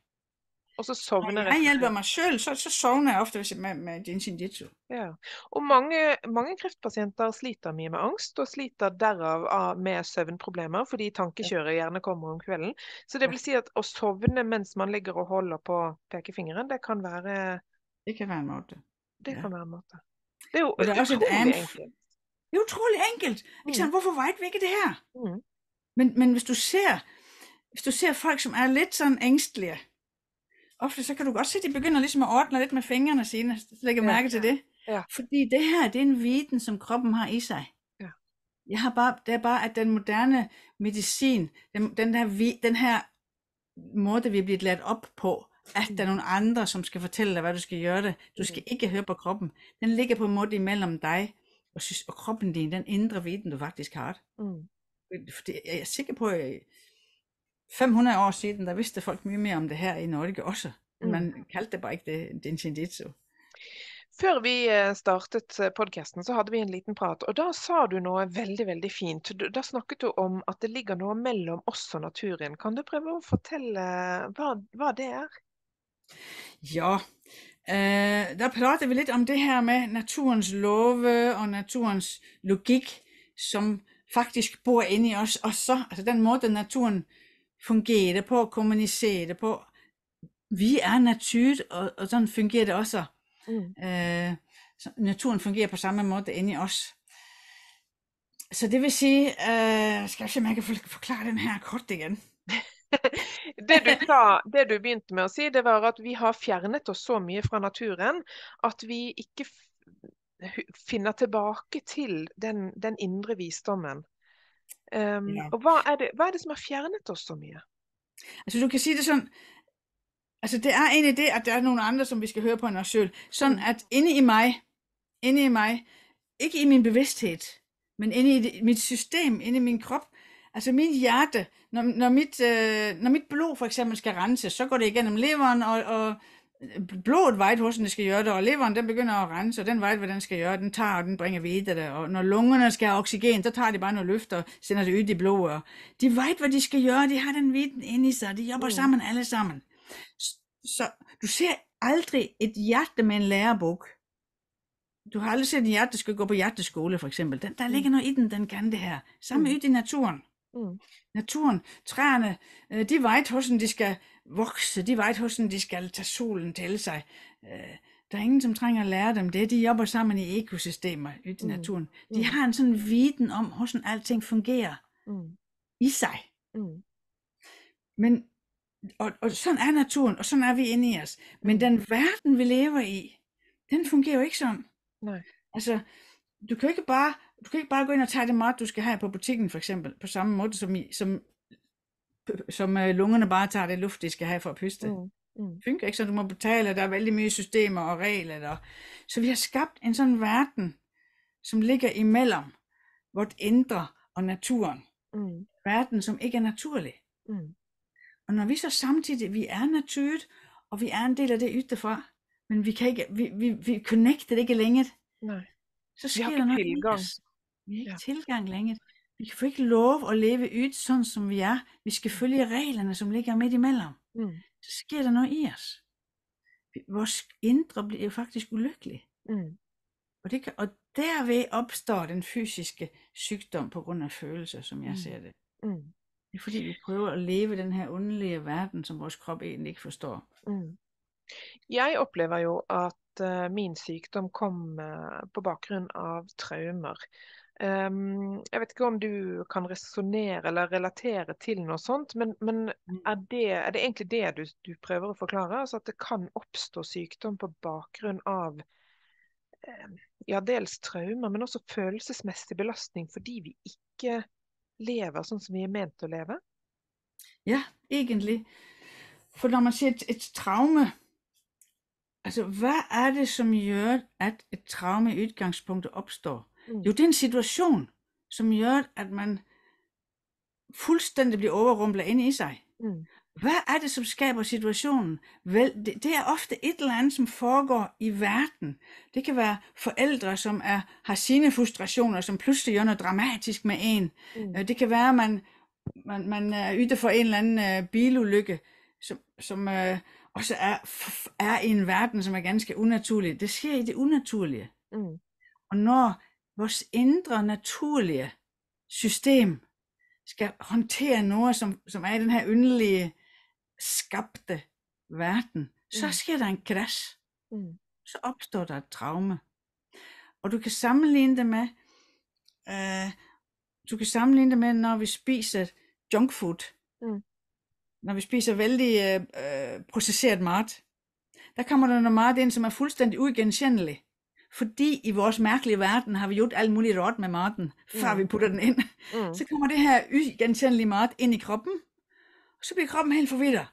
Og så sovner jeg hjælper mig selv, så sovner jeg ofte med Denshin Jitsu. Ja. Og mange kræftpatienter sliter mye med angst, og sliter derav med søvnproblemer, fordi tankekjøret gjerne kommer om kvelden. Så det vil sige, at at sovne mens man ligger og holder på pekefingeren, det kan være... Det kan være en måde. Det kan være en måde. Det er jo det er også utrolig enkelt. Det er utrolig enkelt. Hvorfor var ikke det her? Men hvis du ser folk, som er lidt sådan ængstelige, ofte så kan du godt se, at de begynder ligesom at ordne lidt med fingrene sine, så lægger mærke til det. Ja. Fordi det her, det er en viden, som kroppen har i sig. Ja. Det er bare, at den moderne medicin, den her måde, vi er blevet lært op på, at der er nogle andre, som skal fortælle dig, hvad du skal gøre det. Du skal ikke høre på kroppen. Den ligger på en måde imellem dig og kroppen din, den indre viden, du faktisk har. Fordi jeg er sikker på, at 500 år siden, der vidste folk mye mere om det her i Norge også. Man kaldte det bare ikke det Denshin Jitsu. Før vi startet podcasten, så hadde vi en liten prat, og da sa du noe veldig, veldig fint. Da snakket du om at det ligger noe mellom oss og naturen. Kan du prøve å fortelle hva det er? Ja, der prater vi lidt om det her med naturens love og naturens logik, som faktisk bor inde i os. Og så, altså den måde, naturen fungerer på, kommunicerer på. Vi er natur, og sådan fungerer det også. Så naturen fungerer på samme måde inde i os. Så det vil sige, skal jeg se, om jeg kan forklare den her kort igen. Det du begynte med å si, det var at vi har fjernet oss så mye fra naturen, at vi ikke finner tilbake til den indre visdommen. Og hvad er det, som har fjernet os så mye? Altså du kan sige det sådan, altså det er egentlig det, at der er nogle andre, som vi skal høre på en os selv. Sådan at inde i mig, ikke i min bevidsthed, men inde i mit system, inde i min krop, altså mit hjerte, når mit blod for eksempel skal renses, så går det igennem leveren, og blodet ved, hvordan det skal gøre det, og leveren, den begynder at rense, og den ved, hvad den skal gøre, den tager, og den bringer videre, og når lungerne skal have oxygen, så tager de bare noget luft og sender det ud i blodet, og de ved, hvad de skal gøre, de har den viden inde i sig, de jobber sammen alle sammen. Så du ser aldrig et hjerte med en lærebog. Du har aldrig set et hjerte, der skal gå på hjerteskole, for eksempel. Der ligger noget i den kan det her. Samme ud i naturen. Naturen, træerne, de ved, hvordan de skal vokse, de ved, hvordan de skal tage solen til sig. Der er ingen, som trænger at lære dem det. De jobber sammen i ekosystemer ude i naturen. De har en sådan viden om, hvordan alting fungerer i sig. Men, og sådan er naturen, og sådan er vi inde i os. Men den verden, vi lever i, den fungerer jo ikke sådan. Nej. Altså, du kan ikke bare gå ind og tage det mad, du skal have på butikken, for eksempel, på samme måde, som lungerne bare tager det luft, de skal have for at puste. Det fungerer ikke, så du må betale, der er vældig mye systemer og regler. Så vi har skabt en sådan verden, som ligger imellem vort indre og naturen. Verden, som ikke er naturlig. Og når vi så samtidig, vi er naturligt, og vi er en del af det yderfra, men vi kan ikke, vi connecter det ikke længere. Nej. Så sker der noget i os. Vi har ikke tilgang længere. Vi kan få ikke lov at leve ud sådan som vi er. Vi skal følge reglerne, som ligger midt imellem. Så sker der noget i os. Vores indre bliver jo faktisk ulykkelig. Og derved opstår den fysiske sygdom på grund af følelser, som jeg ser det. Det er fordi, vi prøver at leve den her underlige verden, som vores krop egentlig ikke forstår. Jeg oplever jo at min sykdom kom på bakgrunn av traumer. Jeg vet ikke om du kan resonere eller relatere til noe sånt, men er det egentlig det du prøver å forklare? Altså at det kan oppstå sykdom på bakgrunn av dels traumer, men også følelsesmessig belastning fordi vi ikke lever sånn som vi er ment å leve? Ja, egentlig. For når man siger et traume, altså, hvad er det, som gør, at et traume i udgangspunktet opstår? Jo, det er en situation, som gør, at man fuldstændig bliver overrumplet ind i sig. Hvad er det, som skaber situationen? Vel, det er ofte et eller andet, som foregår i verden. Det kan være forældre, som har sine frustrationer, som pludselig gør noget dramatisk med en. Det kan være, at man er ude for en eller anden bilulykke, som også er i en verden, som er ganske unaturlig. Det sker i det unaturlige. Og når vores indre naturlige system skal håndtere noget, som er i den her yndelige, skabte verden, så sker der en crash. Så opstår der et traume. Og du kan sammenligne det med, når vi spiser junk food. Når vi spiser vældig processeret mad, der kommer der noget mad ind, som er fuldstændig uigenkendelig. Fordi i vores mærkelige verden har vi gjort alt muligt råd med maden, før vi putter den ind. Så kommer det her uigenkendelige mad ind i kroppen, og så bliver kroppen helt forvirret.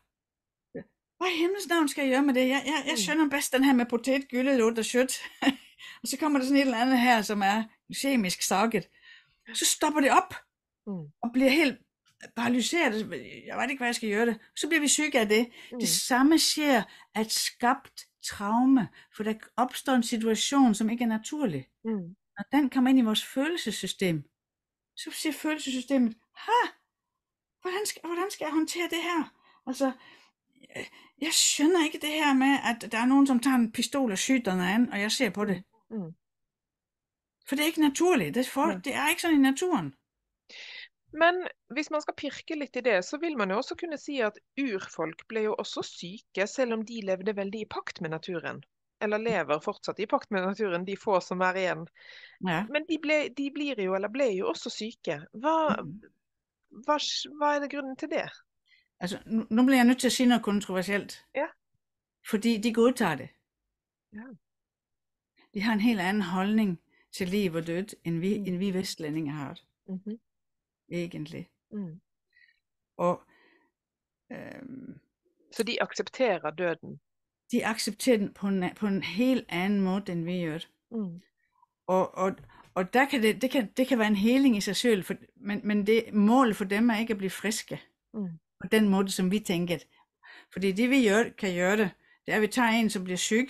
Hvad i himlens navn skal jeg gøre med det? Jeg skønner bedst den her med potet, gylde, lort og sødt. Og så kommer der sådan et eller andet her, som er kemisk sakket. Så stopper det op, og bliver helt paralyseret. Jeg ved ikke, hvad jeg skal gøre det. Så bliver vi syge af det. Det samme sker at skabt traume, for der opstår en situation, som ikke er naturlig. Og den kommer ind i vores følelsessystem. Så siger følelsessystemet, hvordan skal jeg håndtere det her? Altså, jeg skønner ikke det her med, at der er nogen, som tager en pistol og skyder den anden, og jeg ser på det. For det er ikke naturligt. Det er ikke sådan i naturen. Men hvis man skal pirke litt i det, så vil man jo også kunne si at urfolk ble jo også syke, selv om de levde veldig i pakt med naturen. Eller lever fortsatt i pakt med naturen, de få som er igjen. Ja. Men de ble jo også syke. Hva er det grunnen til det? Altså, nu bliver jeg nødt til at sige noget kontroversielt. Ja. Fordi de godtager det. Ja. De har en helt anden holdning til liv og død, end vi vestlændinge har. Egentlig. Og så de accepterer døden? De accepterer den på en helt anden måde, end vi gør. Og der kan det kan være en heling i sig selv, men det målet for dem er ikke at blive friske. På den måde, som vi tænker. Fordi det vi kan gøre det, det er, at vi tager en, som bliver syg,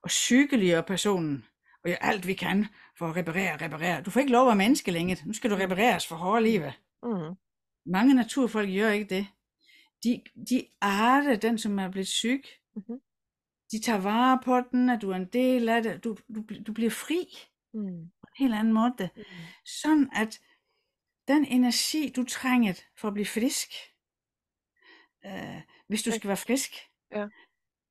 og sygeliggør personen, og gør alt vi kan for at reparere. Du får ikke lov at være menneske længe. Nu skal du repareres for hårde livet. Mange naturfolk gør ikke det. De arter den, som er blevet syg. De tager vare på den, at du er en del af det. Du bliver fri på en helt anden måde. Sådan at den energi, du trænger for at blive frisk, hvis du skal være frisk,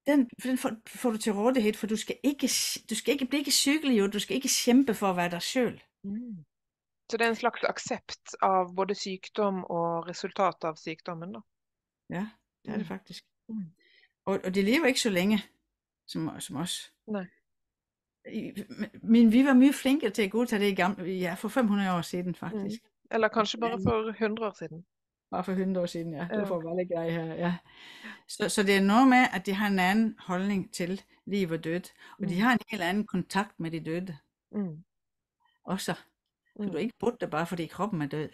den får du til rådighed, for du skal ikke blive sygeliggjort, du skal ikke kæmpe for at være dig selv. Så det er en slags accept av både sygdom og resultat av sygdommen, da? Ja, det er det faktisk. Og de lever ikke så længe som os. Nej. Men vi var mye flinkere til at godtage det i gamle, for 500 år siden faktisk. Eller kanskje bare for 100 år siden. Bare for 100 år siden, ja. Det får være lidt grej her, ja. Så det er noget med, at de har en anden holdning til liv og død, og de har en helt anden kontakt med de døde. Også. Så du er ikke brudt der bare, fordi kroppen er død.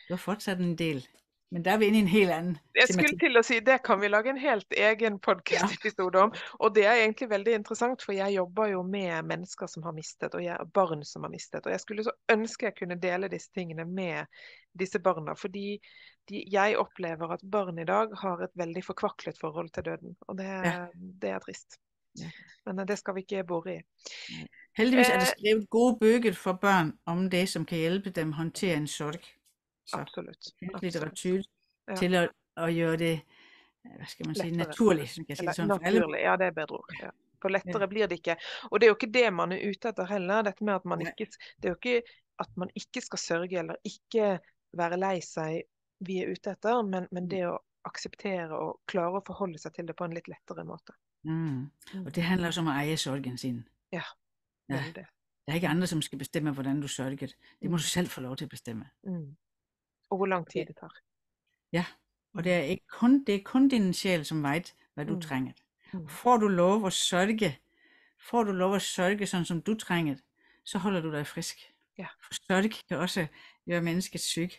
Du har fortsat en del. Men der er vi inde i en helt anden Jeg skulle til å si, det kan vi lage en helt egen podcast-episode om, og det er egentlig veldig interessant, for jeg jobber jo med mennesker som har mistet, og barn som har mistet, og jeg skulle så ønske jeg kunne dele disse tingene med disse barna, fordi jeg opplever at barn i dag har et veldig forkvaklet forhold til døden, og det er trist. Men det skal vi ikke bore i. Heldigvis er det skrevet gode bøger for børn om det, som kan hjælpe dem håndtere en sorg. Så absolut. Litteratur til at gøre det, hvad skal man sige, naturligt, som kan sige sådan for alle. Ja, det er bedre ord. Ja. For lettere blir det ikke. Og det er jo ikke det man er ute etter heller, dette med at man ikke, det er jo ikke at man ikke skal sørge eller ikke være lei seg vi er ute etter, men det å akseptere og klare å forholde seg til det på en litt lettere måte. Og det handler også om at eje sorgen sin. Ja. Det er ikke andre, som skal bestemme, hvordan du sørger. Det må du selv få lov til at bestemme. Og hvor lang tid det tager. Ja, og det er kun din sjæl, som ved, hvad du trænger. Får du lov at sørge, sådan som du trænger, så holder du dig frisk. Ja. For sørge kan også gøre mennesket syg.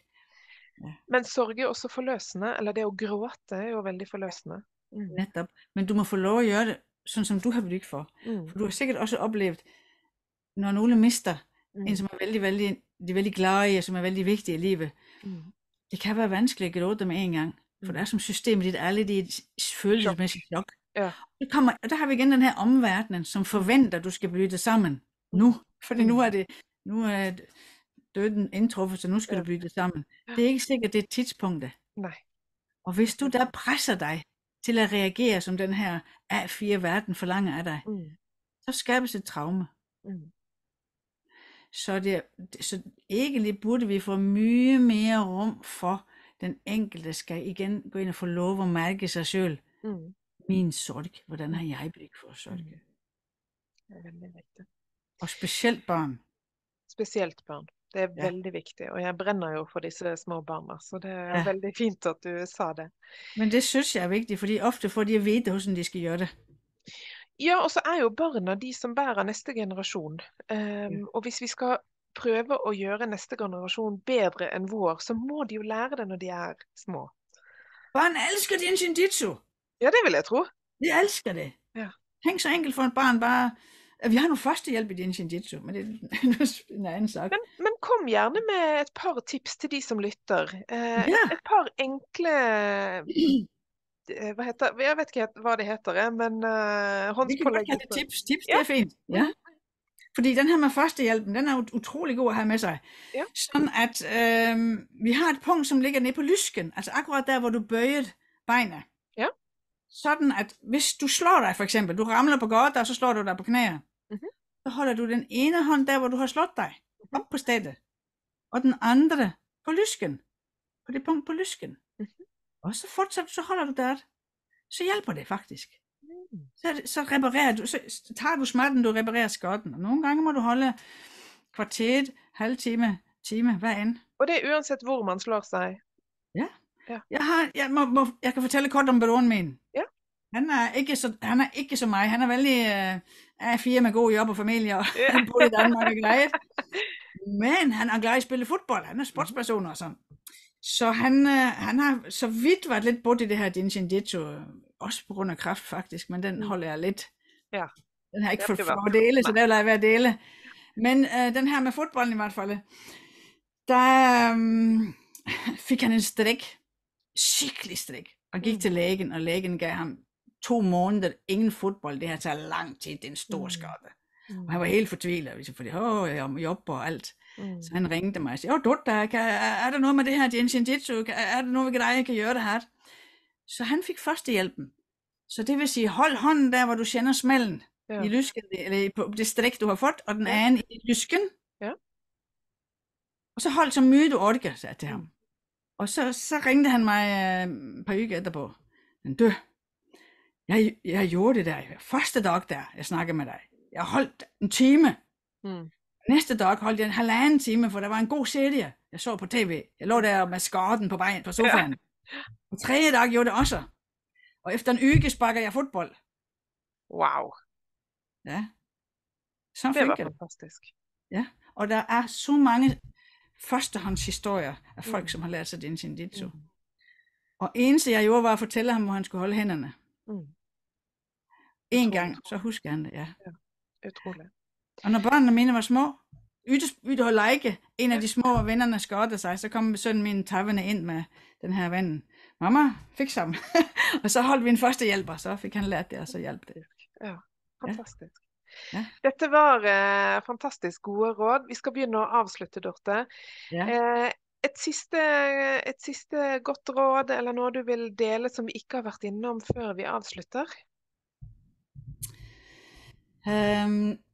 Ja. Men sorg er også forløsende, eller det at gråte er jo veldig forløsende. Netop, men du må få lov at gøre det, sådan som du har brug for. For du har sikkert også oplevet, når nogle mister en, som er veldig glade i, og som er veldig vigtig i livet. Det kan være vanskeligt at gråte med en gang, for der er som system i dit alle de følelsesmæssige chok. Ja. Og der har vi igen den her omverden, som forventer, at du skal blive det sammen nu. Fordi nu er døden indtruffet, så nu skal du blive det sammen. Det er ikke sikkert, det er tidspunktet. Nej. Og hvis du der presser dig til at reagere, som den her A4-verden forlanger af dig, så skabes et traume. Så egentlig burde vi få mye mere rum for, den enkelte skal igen gå ind og få lov at mærke sig selv. Min sorg, hvordan har jeg blik for sorg? Det er veldig vigtigt. Og specielt børn. Specielt børn. Det er veldig vigtigt, og jeg brænder jo for disse små barna, så det er veldig fint at du sa det. Men det synes jeg er vigtigt, fordi ofte får de at vide, hvordan de skal gøre det. Ja, og så er jo barna de som bærer næste generation. Og hvis vi skal prøve at gøre næste generation bedre end vår, så må de jo lære det, når de er små. Børn elsker din shinjitsu. Ja, det vil jeg tro. De elsker det. Ja. Tænk så enkelt for et barn bare... Vi har nu førstehjælp i din shinjitsu, men det er en anden sak. Men kom gerne med et par tips til de som lytter. Et par enkle... Jeg vet ikke hvad det heter, men håndspålæggelser. Vi kan tips, det er fint. Ja. Fordi den her med førstehjælpen, den er utrolig god at have med sig. Ja. Sådan at vi har et punkt, som ligger nede på lysken, altså akkurat der, hvor du bøjer benet. Ja. Sådan at hvis du slår dig for eksempel, du ramler på gulvet, og så slår du dig på knæene, så holder du den ene hånd der, hvor du har slået dig, op på stedet, og den andre på lysken, på det punkt på lysken. Og så fortsat, så holder du der, så hjælper det faktisk. Så reparerer du, så tager du smerten, du reparerer skaden, og nogle gange må du holde kvarteret, halv time, hvad end. Og det er uanset hvor man slår sig? Ja. Jeg kan fortælle kort om baron min. Ja. Han er ikke så mig. Han er vældig A4 med god job og familie, og han bor i Danmark og grejt. Men han er glad i at spille fodbold. Han er sportsperson og sådan. Så han har så vidt været lidt brudt i det her Jinshin Jitsu også på grund af kræft faktisk, men den holder jeg lidt. Ja. Den har ikke for at dele, så det vil jeg være at dele. Men den her med fodbolden i hvert fald, der fik han en strik, skikkelig strik, og gik til lægen, og lægen gav ham 2 måneder, ingen fodbold, det her tager lang tid, det er en stor skade. Og han var helt fortvilet, fordi jeg må jobbe og alt. Så han ringte mig og sagde, er der noget med det her jiu-jitsu, er der noget, jeg kan gøre det her? Så han fik førstehjælpen. Så det vil sige, hold hånden der, hvor du kender smellen i lysken, eller på det strik, du har fået, og den anden i lysken. Ja. Og så hold så mye, du orker, sagde til ham. Og så ringte han mig et par uger etterpå. Men du, jeg gjorde det der. Første dag der, jeg snakkede med dig. Jeg holdt en time. Næste dag holdt jeg en 1,5 time, for der var en god serie, jeg så på tv. Jeg lå der med skarten på sofaen. Og 3. dag gjorde det også. Og efter en uge sparker jeg fodbold. Wow. Ja. Så det var fantastisk. Ja, og der er så mange førstehåndshistorier af folk, som har lært sig den jiu-jitsu. Og eneste jeg gjorde, var at fortælle ham, hvor han skulle holde hænderne. En gang, så husker han det, ja. Utroligt. Og når børnene mine var små, ytte og lege, en af de små vennerne skårte sig, så kom sønnen min taverne ind med den her ven. Mamma, fik sammen. Og så holdt vi en førstehjælper, så fik han lært det, og så hjalp det. Ja, fantastisk. Ja. Dette var fantastisk gode råd. Vi skal begynne å avslutte, Dorthe. Ja. Et siste godt råd, eller noe du vil dele som vi ikke har vært innom før vi avslutter?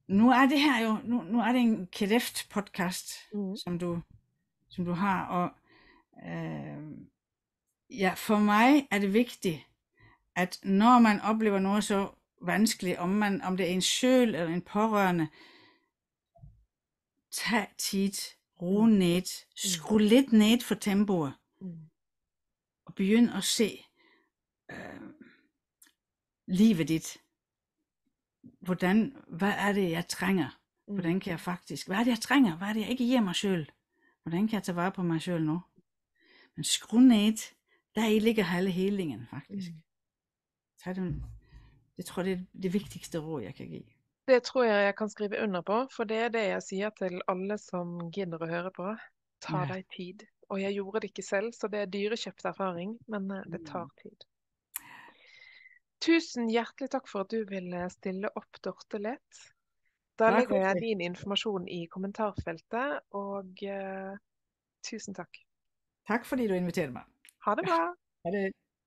Nu er det her jo, nu er det en Kræft-podcast, som du har, og ja, for mig er det vigtigt, at når man oplever noget så vanskeligt, om det er en sjøl eller en pårørende, tag tid, ro ned, skru lidt ned for tempoet, og begynd at se livet dit. Hvad er det, jeg trænger? Hvordan kan jeg faktisk, hvad er det, jeg trænger? Hvad er det, jeg ikke giver mig selv? Hvordan kan jeg tage vare på mig selv nu? Men skru ned, der i ligger hele helingen, faktisk. Det tror jeg, det er det vigtigste råd, jeg kan give. Det tror jeg kan skrive under på, for det er det jeg sier til alle som gidder å høre på. Ta deg tid. Og jeg gjorde det ikke selv, så det er dyrekjøpt erfaring, men det tar tid. Tusen hjertelig takk for at du ville stille opp, Dorthe Leth. Da legger jeg din informasjon i kommentarfeltet, og tusen takk. Takk fordi du inviterer meg. Ha det bra. Ha det.